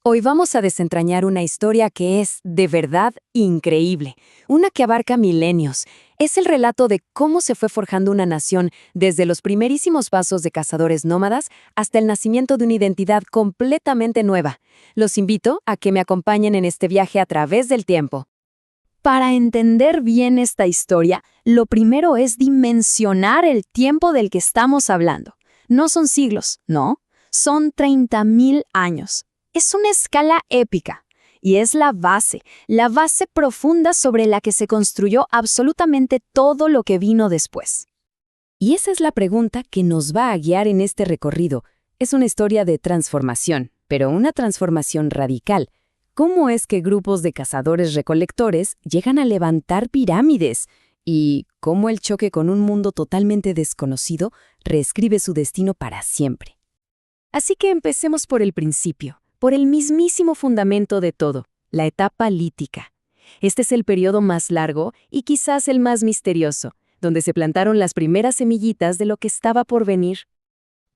Hoy vamos a desentrañar una historia que es, de verdad, increíble, una que abarca milenios. Es el relato de cómo se fue forjando una nación desde los primerísimos pasos de cazadores nómadas hasta el nacimiento de una identidad completamente nueva. Los invito a que me acompañen en este viaje a través del tiempo. Para entender bien esta historia, lo primero es dimensionar el tiempo del que estamos hablando. No son siglos, no, son 30.000 años. Es una escala épica y es la base profunda sobre la que se construyó absolutamente todo lo que vino después. Y esa es la pregunta que nos va a guiar en este recorrido. Es una historia de transformación, pero una transformación radical. ¿Cómo es que grupos de cazadores-recolectores llegan a levantar pirámides? Y cómo el choque con un mundo totalmente desconocido reescribe su destino para siempre. Así que empecemos por el principio. Por el mismísimo fundamento de todo, la etapa lítica. Este es el periodo más largo y quizás el más misterioso, donde se plantaron las primeras semillitas de lo que estaba por venir.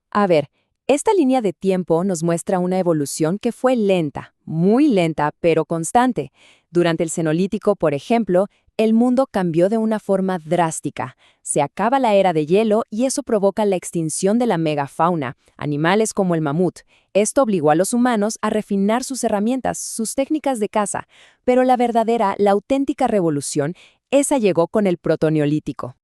A ver, esta línea de tiempo nos muestra una evolución que fue lenta, muy lenta, pero constante. Durante el Cenolítico, por ejemplo, el mundo cambió de una forma drástica. Se acaba la era de hielo y eso provoca la extinción de la megafauna, animales como el mamut. Esto obligó a los humanos a refinar sus herramientas, sus técnicas de caza. Pero la auténtica revolución, esa llegó con el protoneolítico.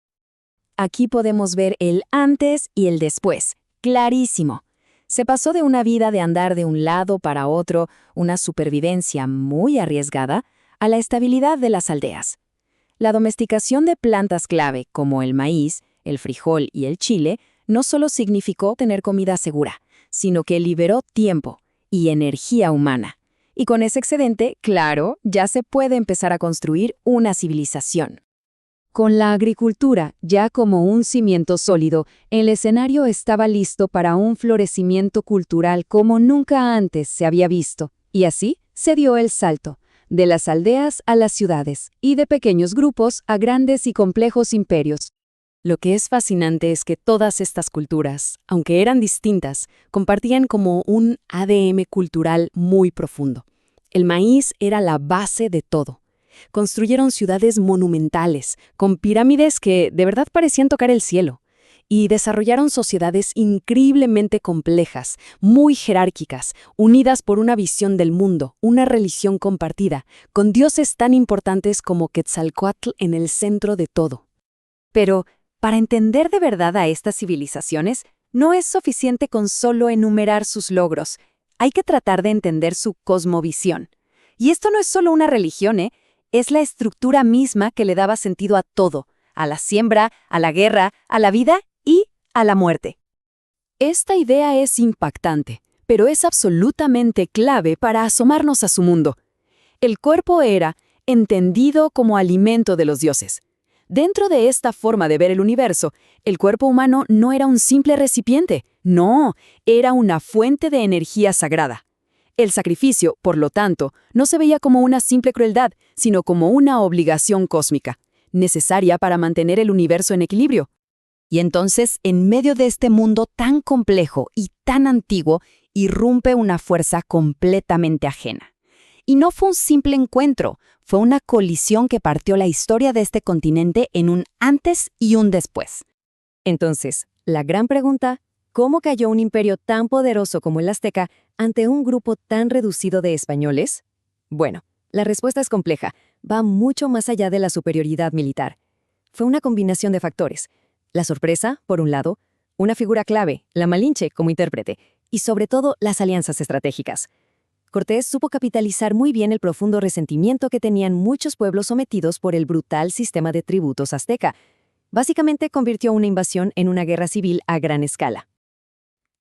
Aquí podemos ver el antes y el después, clarísimo. Se pasó de una vida de andar de un lado para otro, una supervivencia muy arriesgada, a la estabilidad de las aldeas. La domesticación de plantas clave como el maíz, el frijol y el chile no solo significó tener comida segura, sino que liberó tiempo y energía humana. Y con ese excedente, claro, ya se puede empezar a construir una civilización. Con la agricultura ya como un cimiento sólido, el escenario estaba listo para un florecimiento cultural como nunca antes se había visto. Y así se dio el salto, de las aldeas a las ciudades, y de pequeños grupos a grandes y complejos imperios. Lo que es fascinante es que todas estas culturas, aunque eran distintas, compartían como un ADN cultural muy profundo. El maíz era la base de todo. Construyeron ciudades monumentales, con pirámides que de verdad parecían tocar el cielo, y desarrollaron sociedades increíblemente complejas, muy jerárquicas, unidas por una visión del mundo, una religión compartida, con dioses tan importantes como Quetzalcóatl en el centro de todo. Pero, para entender de verdad a estas civilizaciones, no es suficiente con solo enumerar sus logros, hay que tratar de entender su cosmovisión. Y esto no es solo una religión, es la estructura misma que le daba sentido a todo, a la siembra, a la guerra, a la vida y a la muerte. Esta idea es impactante, pero es absolutamente clave para asomarnos a su mundo. El cuerpo era entendido como alimento de los dioses. Dentro de esta forma de ver el universo, el cuerpo humano no era un simple recipiente, no, era una fuente de energía sagrada. El sacrificio, por lo tanto, no se veía como una simple crueldad, sino como una obligación cósmica, necesaria para mantener el universo en equilibrio. Y entonces, en medio de este mundo tan complejo y tan antiguo, irrumpe una fuerza completamente ajena. Y no fue un simple encuentro, fue una colisión que partió la historia de este continente en un antes y un después. Entonces, la gran pregunta, ¿cómo cayó un imperio tan poderoso como el azteca ante un grupo tan reducido de españoles? Bueno, la respuesta es compleja, va mucho más allá de la superioridad militar. Fue una combinación de factores. La sorpresa, por un lado, una figura clave, la Malinche como intérprete, y sobre todo las alianzas estratégicas. Cortés supo capitalizar muy bien el profundo resentimiento que tenían muchos pueblos sometidos por el brutal sistema de tributos azteca. Básicamente convirtió una invasión en una guerra civil a gran escala.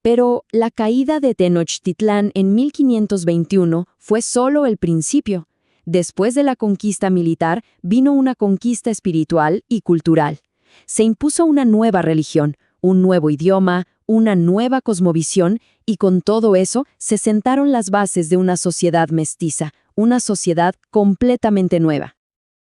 Pero la caída de Tenochtitlán en 1521 fue solo el principio. Después de la conquista militar vino una conquista espiritual y cultural. Se impuso una nueva religión, un nuevo idioma, una nueva cosmovisión, y con todo eso se sentaron las bases de una sociedad mestiza, una sociedad completamente nueva.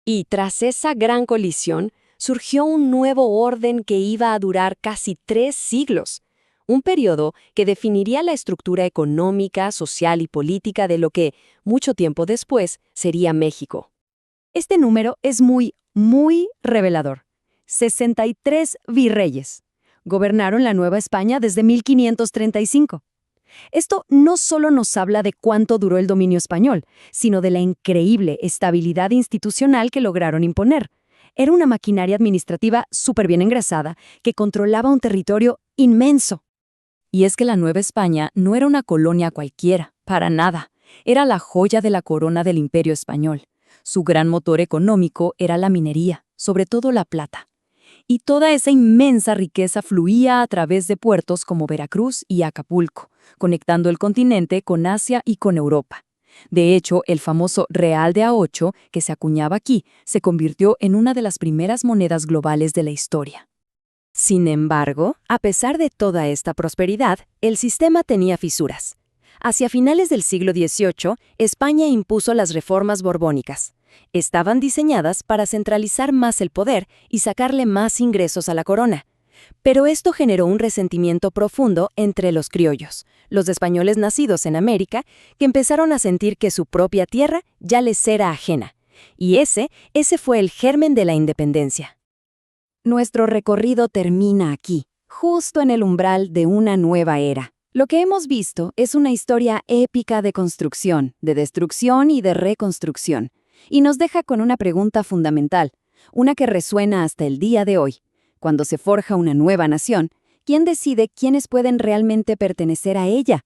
Y tras esa gran colisión, surgió un nuevo orden que iba a durar casi 3 siglos. un periodo que definiría la estructura económica, social y política de lo que, mucho tiempo después, sería México. Este número es muy revelador. 63 virreyes. Gobernaron la Nueva España desde 1535. Esto no solo nos habla de cuánto duró el dominio español, sino de la increíble estabilidad institucional que lograron imponer. Era una maquinaria administrativa súper bien engrasada que controlaba un territorio inmenso. Y es que la Nueva España no era una colonia cualquiera, para nada. Era la joya de la corona del Imperio Español. Su gran motor económico era la minería, sobre todo la plata. Y toda esa inmensa riqueza fluía a través de puertos como Veracruz y Acapulco, conectando el continente con Asia y con Europa. De hecho, el famoso Real de A8, que se acuñaba aquí, se convirtió en una de las primeras monedas globales de la historia. Sin embargo, a pesar de toda esta prosperidad, el sistema tenía fisuras. Hacia finales del siglo XVIII, España impuso las reformas borbónicas. Estaban diseñadas para centralizar más el poder y sacarle más ingresos a la corona. Pero esto generó un resentimiento profundo entre los criollos, los españoles nacidos en América, que empezaron a sentir que su propia tierra ya les era ajena. Y ese fue el germen de la independencia. Nuestro recorrido termina aquí, justo en el umbral de una nueva era. Lo que hemos visto es una historia épica de construcción, de destrucción y de reconstrucción, y nos deja con una pregunta fundamental, una que resuena hasta el día de hoy. Cuando se forja una nueva nación, ¿quién decide quiénes pueden realmente pertenecer a ella?